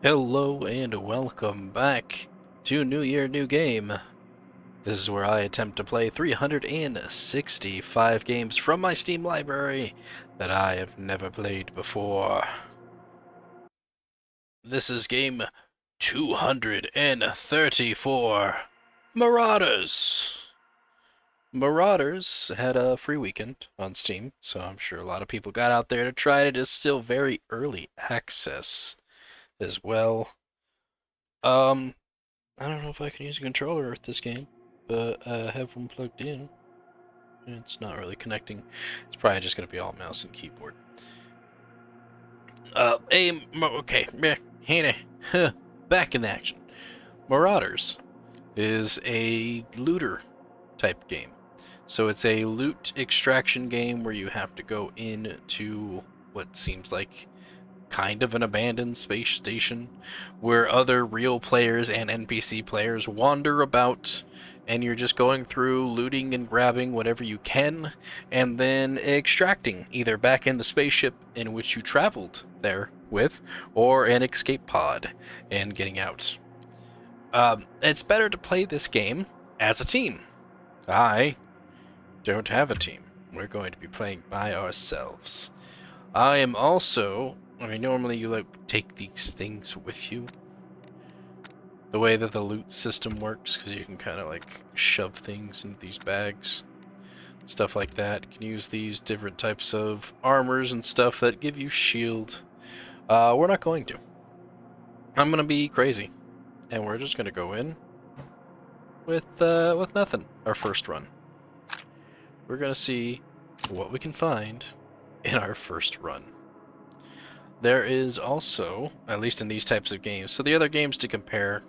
Hello and welcome back to New Year, New Game. This is where I attempt to play 365 games from my Steam library that I have never played before. This is game 234, Marauders. Marauders had a free weekend on Steam, so I'm sure a lot of people got out there to try it. It is still very early access as well. Um, I don't know if I can use a controller with this game, but I have one plugged in. It's not really connecting. It's probably just going to be all mouse and keyboard. Okay, Hannah, back in action. Marauders is a looter type game. So it's a loot extraction game where you have to go into what seems like kind of an abandoned space station where other real players and NPC players wander about, and you're just going through looting and grabbing whatever you can and then extracting either back in the spaceship in which you traveled there with or an escape pod and getting out. It's better to play this game as a team. I don't have a team. We're going to be playing by ourselves. I am also, normally you take these things with you. The way that the loot system works, because you can kind of shove things into these bags. Stuff like that. You can use these different types of armors and stuff that give you shield. We're not going to. I'm going to be crazy. And we're just going to go in with nothing. Our first run. We're going to see what we can find in our first run. There is also, at least in these types of games, so the other games to compare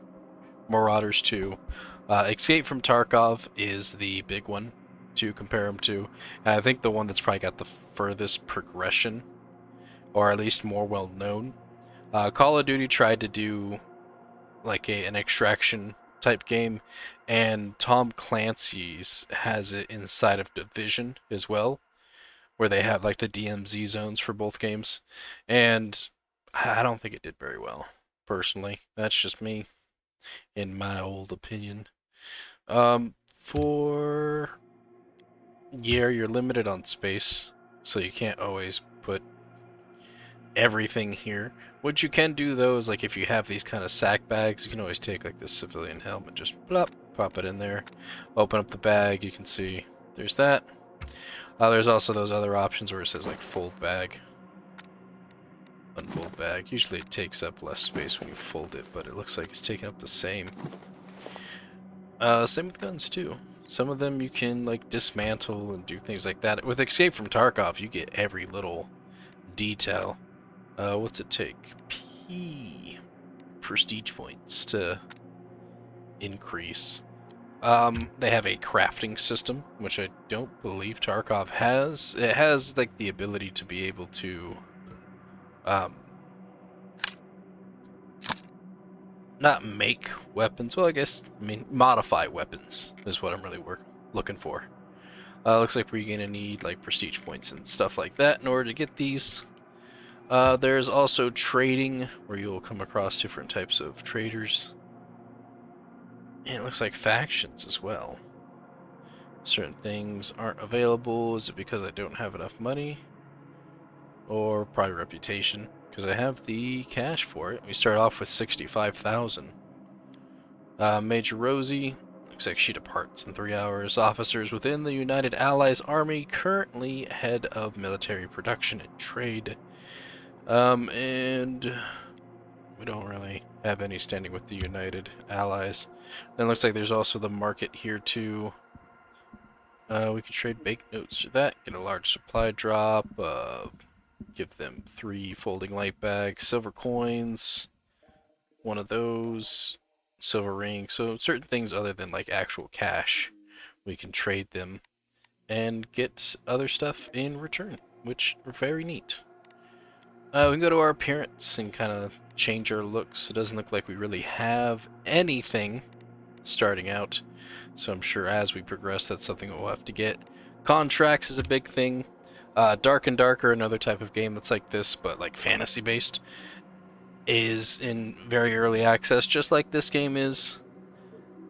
Marauders to, Escape from Tarkov is the big one to compare them to, and I think the one that's probably got the furthest progression, or at least more well known. Call of Duty tried to do an extraction type game, and Tom Clancy's has it inside of Division as well, where they have the DMZ zones for both games, and I don't think it did very well, personally. That's just me, in my old opinion. For gear, you're limited on space, so you can't always put everything here. What you can do, though, is if you have these kind of sack bags, you can always take this civilian helmet, just plop, pop it in there, open up the bag, you can see there's that. There's also those other options where it says fold bag, unfold bag. Usually it takes up less space when you fold it, but it looks like it's taking up the same. Same with guns too. Some of them you can dismantle and do things like that. With Escape from Tarkov, you get every little detail. What's it take? P prestige points to increase. They have a crafting system, which I don't believe Tarkov has. It has the ability to be able to not make weapons. Well, modify weapons is what I'm really looking for. Looks like we're gonna need prestige points and stuff like that in order to get these. There's also trading, where you'll come across different types of traders. And it looks like factions as well. Certain things aren't available. Is it because I don't have enough money? Or probably reputation, because I have the cash for it. We start off with 65,000. Major Rosie, looks like she departs in 3 hours. Officers within the United Allies Army, currently head of military production and trade. And we don't really have any standing with the United Allies. Then looks like there's also the market here too. We could trade banknotes for that, get a large supply drop, give them 3 folding light bags, silver coins, one of those, silver ring. So certain things other than actual cash, we can trade them and get other stuff in return, which are very neat. We can go to our appearance and kind of change our looks. It doesn't look like we really have anything starting out, so I'm sure as we progress that's something we'll have to get. Contracts is a big thing. Dark and Darker, another type of game that's like this, but fantasy based. is in very early access, just like this game is,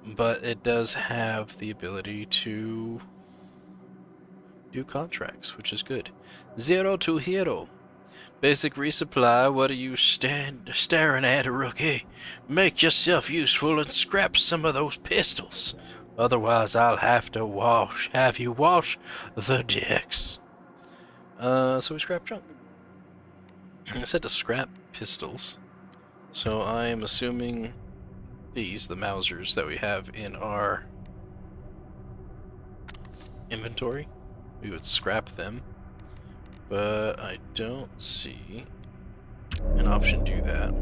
but it does have the ability to do contracts, which is good. Zero to hero. Basic resupply, what are you staring at, rookie? Make yourself useful and scrap some of those pistols. Otherwise, I'll have you wash the decks. So we scrap junk. I said to scrap pistols. So I am assuming these, the Mausers that we have in our inventory, we would scrap them. But I don't see an option to do that.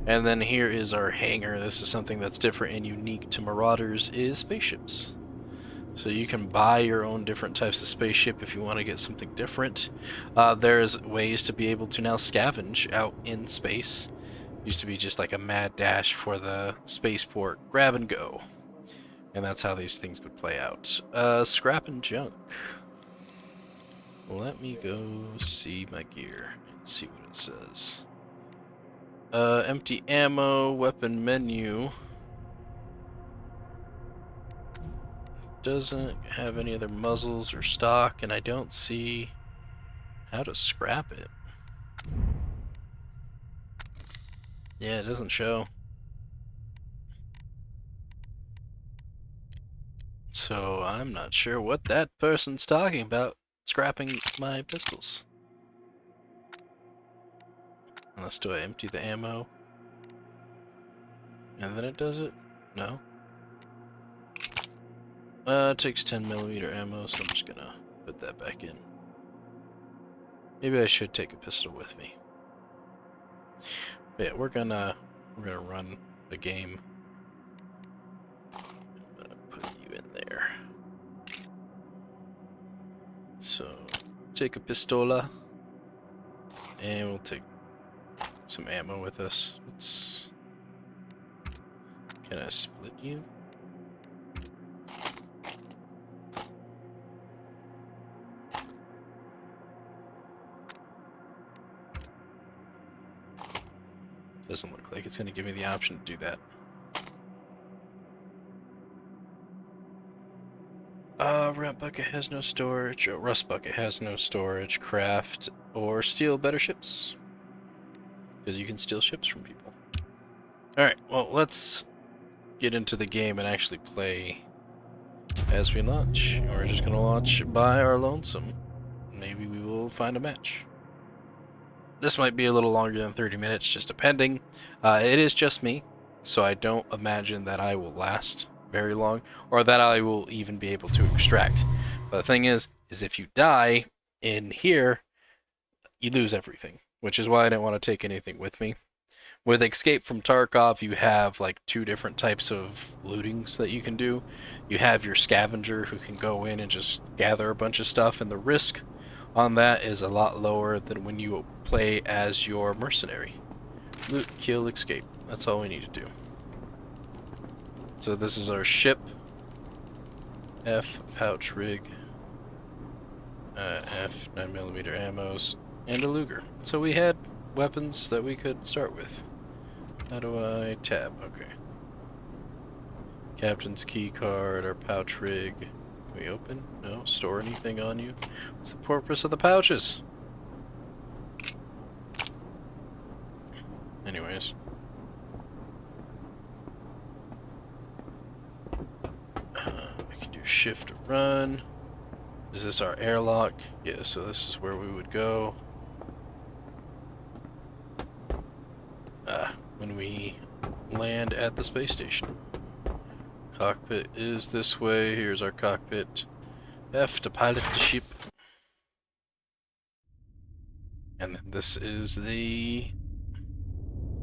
And then here is our hangar. This is something that's different and unique to Marauders, is spaceships. So you can buy your own different types of spaceship if you want to get something different. There's ways to be able to now scavenge out in space. Used to be just like a mad dash for the spaceport grab and go. And that's how these things would play out. Scrap and junk. Let me go see my gear and see what it says. Empty ammo, weapon menu. Doesn't have any other muzzles or stock, and I don't see how to scrap it. Yeah, it doesn't show. So I'm not sure what that person's talking about, scrapping my pistols. Unless do I empty the ammo? And then it does it? No. It takes 10mm ammo, so I'm just gonna put that back in. Maybe I should take a pistol with me. But yeah, we're gonna run the game. I'm gonna put you in there. So take a pistola, and we'll take some ammo with us. Can I split you? Doesn't look like it's going to give me the option to do that. Ramp bucket has no storage. Oh, rust bucket has no storage. Craft or steal better ships. Because you can steal ships from people. Alright, well, let's get into the game and actually play as we launch. We're just going to launch by our lonesome. Maybe we will find a match. This might be a little longer than 30 minutes, just depending. It is just me, so I don't imagine that I will last very long, or that I will even be able to extract. But the thing is if you die in here, you lose everything, which is why I didn't want to take anything with me. With Escape from Tarkov, you have like 2 different types of lootings that you can do. You have your scavenger who can go in and just gather a bunch of stuff, and the risk on that is a lot lower than when you play as your mercenary. Loot, kill, escape. That's all we need to do. So this is our ship. F, pouch rig. F, 9mm ammos, and a Luger. So we had weapons that we could start with. How do I tab? Okay. Captain's key card, our pouch rig. Can we open? No? Store anything on you? What's the purpose of the pouches? Anyways. We can do shift to run. Is this our airlock? Yeah, so this is where we would go. When we land at the space station. Cockpit is this way. Here's our cockpit. F to pilot the ship. And then this is the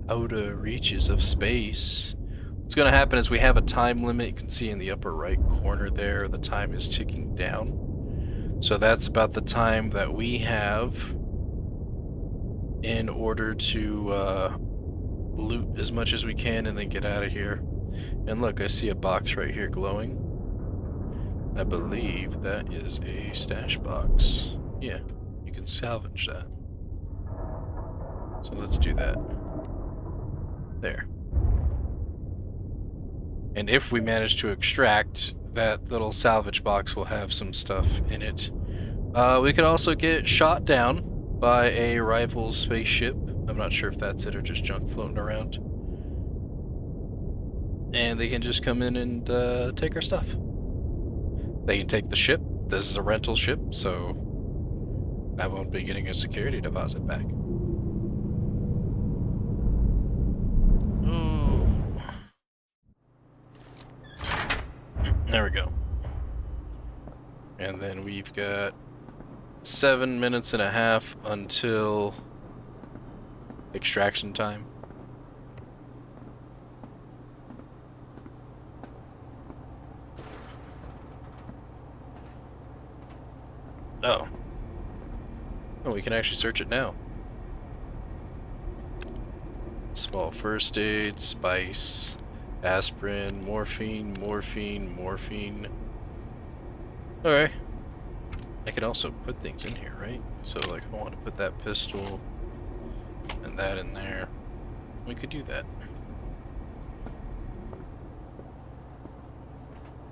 outer reaches of space. What's going to happen is we have a time limit. You can see in the upper right corner there, the time is ticking down. So that's about the time that we have in order to loot as much as we can and then get out of here. And look, I see a box right here glowing. I believe that is a stash box. Yeah, you can salvage that. So let's do that. There. And if we manage to extract, that little salvage box will have some stuff in it. We could also get shot down by a rival spaceship. I'm not sure if that's it or just junk floating around. And they can just come in and take our stuff. They can take the ship. This is a rental ship, so I won't be getting a security deposit back. Ooh. There we go. And then we've got 7 minutes and a half until extraction time. Oh. Oh, we can actually search it now. Small first aid, spice, aspirin, morphine, morphine, morphine. Alright. I could also put things in here, right? So, like, if I want to put that pistol and that in there, we could do that.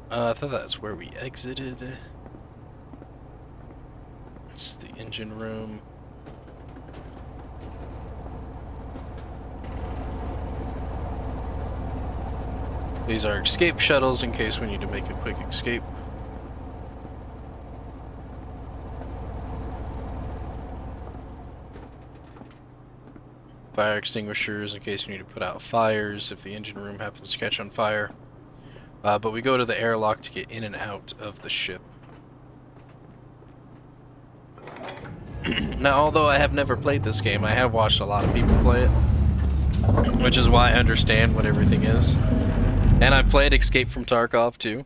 I thought that's where we exited. It's the engine room. These are escape shuttles in case we need to make a quick escape. Fire extinguishers in case we need to put out fires if the engine room happens to catch on fire. But we go to the airlock to get in and out of the ship. Now, although I have never played this game, I have watched a lot of people play it, which is why I understand what everything is. And I've played Escape from Tarkov too,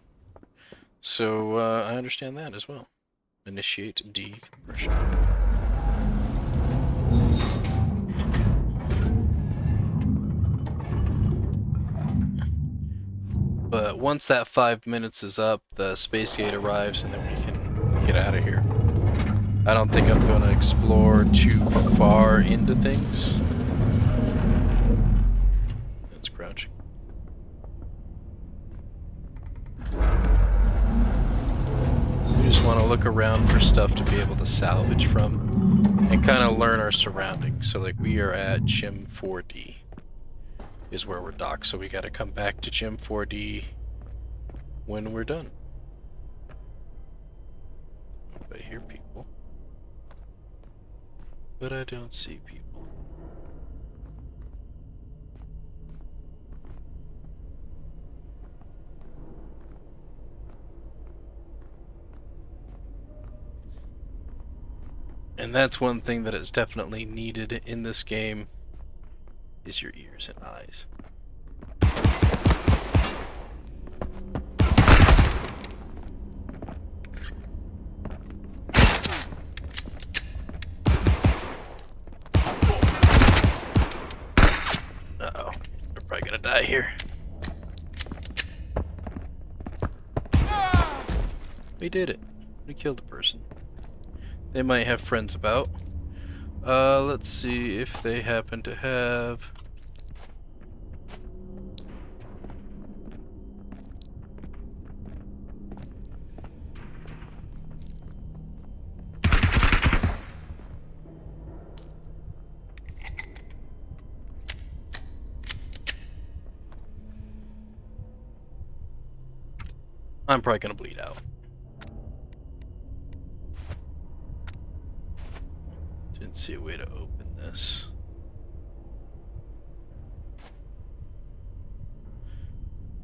so I understand that as well. Initiate decompression. But once that 5 minutes is up, the space gate arrives and then we can get out of here. I don't think I'm going to explore too far into things. It's crouching. We just want to look around for stuff to be able to salvage from and kind of learn our surroundings. So like we are at Gym 4D is where we're docked. So we got to come back to Gym 4D when we're done. I hear people, but I don't see people. And that's one thing that is definitely needed in this game is your ears and eyes. Uh-oh. We're probably gonna die here. We did it. We killed a person. They might have friends about. Let's see if they happen to have... I'm probably gonna bleed out. Didn't see a way to open this.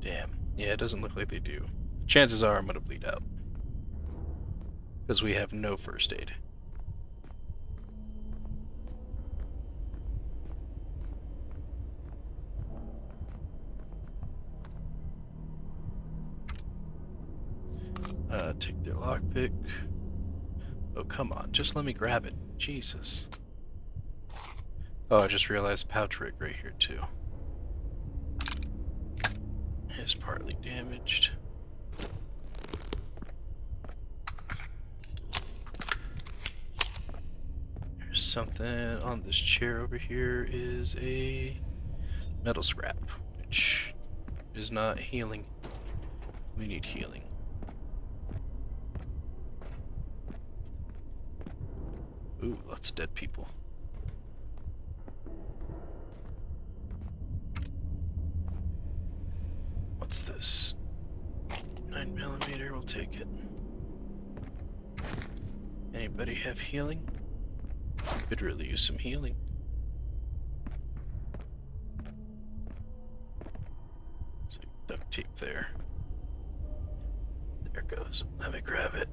Damn. Yeah, it doesn't look like they do. Chances are I'm gonna bleed out. Because we have no first aid. Take their lockpick. Oh, come on. Just let me grab it. Jesus. Oh, I just realized pouch rig right here, too. It's partly damaged. There's something on this chair over here is a metal scrap, which is not healing. We need healing. Ooh, lots of dead people. What's this? 9mm, we'll take it. Anybody have healing? Could really use some healing. So duct tape there. There it goes. Let me grab it.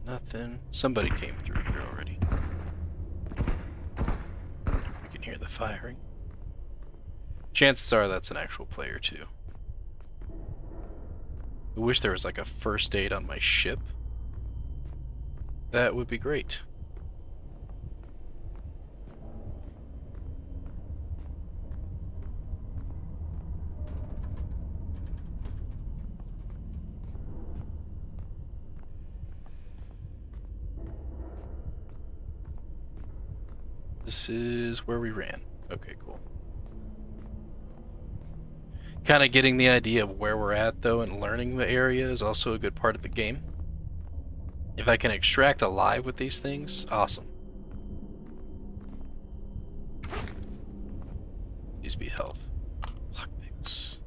Nothing. Somebody came through here already. We can hear the firing. Chances are that's an actual player too. I wish there was like a first aid on my ship. That would be great. This is where we ran. Okay, cool. Kind of getting the idea of where we're at, though, and learning the area is also a good part of the game. If I can extract alive with these things, awesome. These be health. Lockpicks.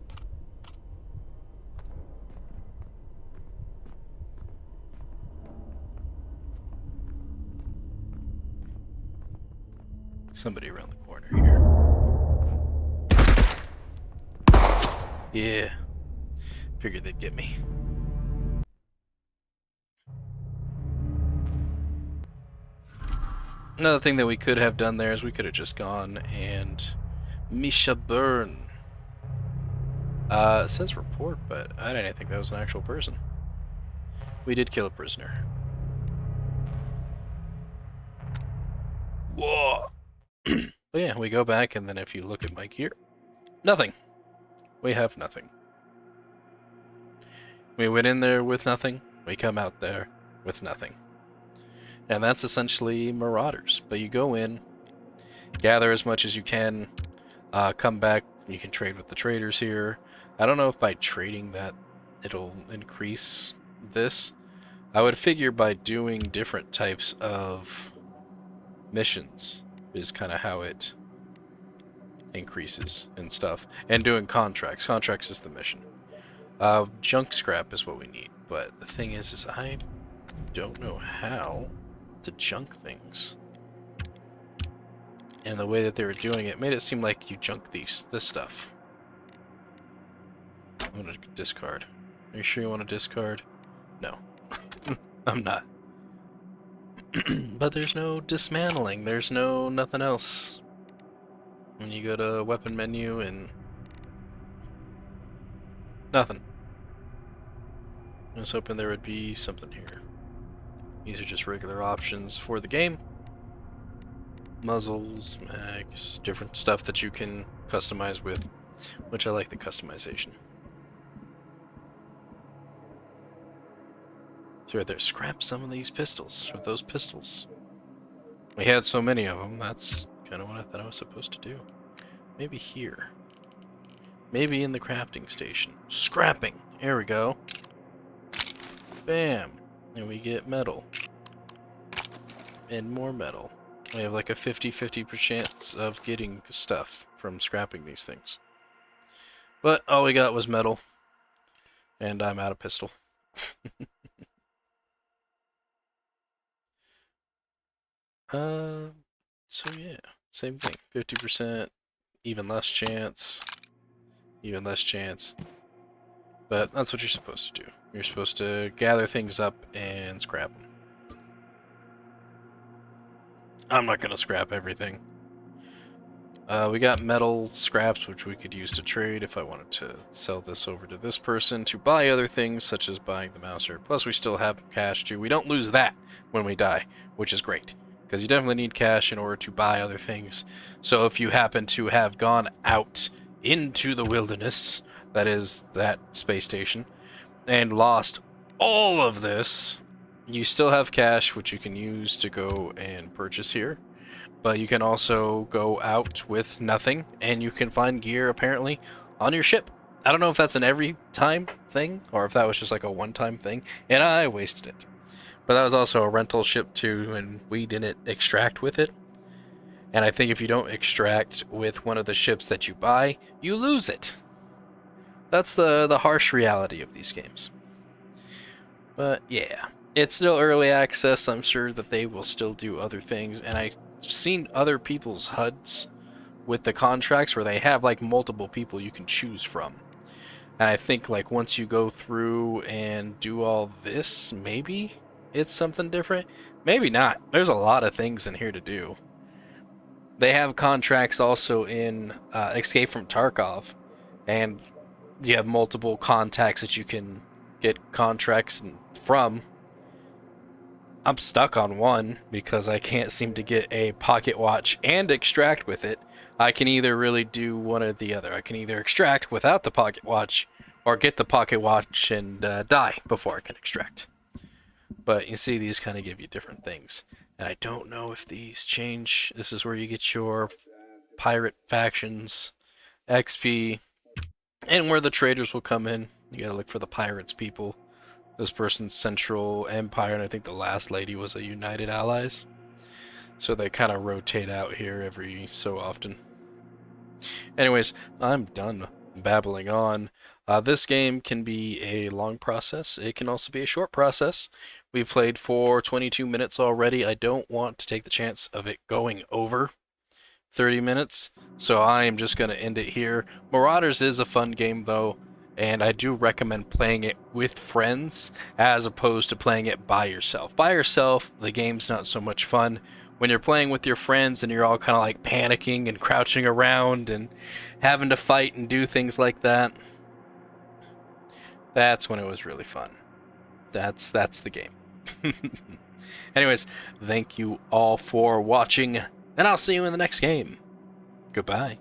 Somebody around the corner here. Yeah. Figured they'd get me. Another thing that we could have done there is we could have just gone and Misha Burn. It says report, but I didn't think that was an actual person. We did kill a prisoner. Whoa! But yeah, we go back, and then if you look at my gear, nothing. We have nothing. We went in there with nothing. We come out there with nothing. And that's essentially Marauders. But you go in, gather as much as you can, come back. You can trade with the traders here. I don't know if by trading that it'll increase this. I would figure by doing different types of missions is kind of how it increases and stuff. And doing contracts. Contracts is the mission. Junk scrap is what we need. But the thing is I don't know how to junk things. And the way that they were doing it made it seem like you junk this stuff. I'm gonna discard. Are you sure you want to discard? No. I'm not. But there's no dismantling. There's no nothing else. When you go to weapon menu and nothing. I was hoping there would be something here. These are just regular options for the game. Muzzles, mags, different stuff that you can customize with, which I like the customization. So right there, scrap some of these pistols, or those pistols. We had so many of them, that's kind of what I thought I was supposed to do. Maybe here. Maybe in the crafting station. Scrapping! There we go. Bam! And we get metal. And more metal. We have like a 50-50 chance of getting stuff from scrapping these things. But all we got was metal. And I'm out of pistol. So yeah, same thing. 50%, even less chance, even less chance. But that's what you're supposed to do. You're supposed to gather things up and scrap them. I'm not gonna scrap everything. We got metal scraps, which we could use to trade if I wanted to sell this over to this person to buy other things, such as buying the mouser. Plus, we still have cash too. We don't lose that when we die, which is great. Because you definitely need cash in order to buy other things. So if you happen to have gone out into the wilderness, that is that space station, and lost all of this, you still have cash, which you can use to go and purchase here. But you can also go out with nothing, and you can find gear, apparently, on your ship. I don't know if that's an every time thing, or if that was just like a one-time thing, and I wasted it. But that was also a rental ship too, and we didn't extract with it. And I think if you don't extract with one of the ships that you buy, you lose it. That's the harsh reality of these games. But yeah, it's still early access. I'm sure that they will still do other things, and I've seen other people's HUDs with the contracts where they have like multiple people you can choose from. And I think like once you go through and do all this, maybe it's something different. Maybe not. There's a lot of things in here to do. They have contracts also in Escape from Tarkov, and you have multiple contacts that you can get contracts from. I'm stuck on one because I can't seem to get a pocket watch and extract with it. I can either really do one or the other. I can either extract without the pocket watch or get the pocket watch and die before I can extract. But you see, these kind of give you different things. And I don't know if these change. This is where you get your pirate factions, XP, and where the traders will come in. You gotta look for the pirates people. This person's Central Empire, and I think the last lady was a United Allies. So they kind of rotate out here every so often. Anyways, I'm done babbling on. This game can be a long process. It can also be a short process. We've played for 22 minutes already. I don't want to take the chance of it going over 30 minutes, so I am just going to end it here. Marauders is a fun game, though, and I do recommend playing it with friends as opposed to playing it by yourself. By yourself, the game's not so much fun. When you're playing with your friends and you're all kind of like panicking and crouching around and having to fight and do things like that, that's when it was really fun. That's the game. Anyways, thank you all for watching, and I'll see you in the next game. Goodbye.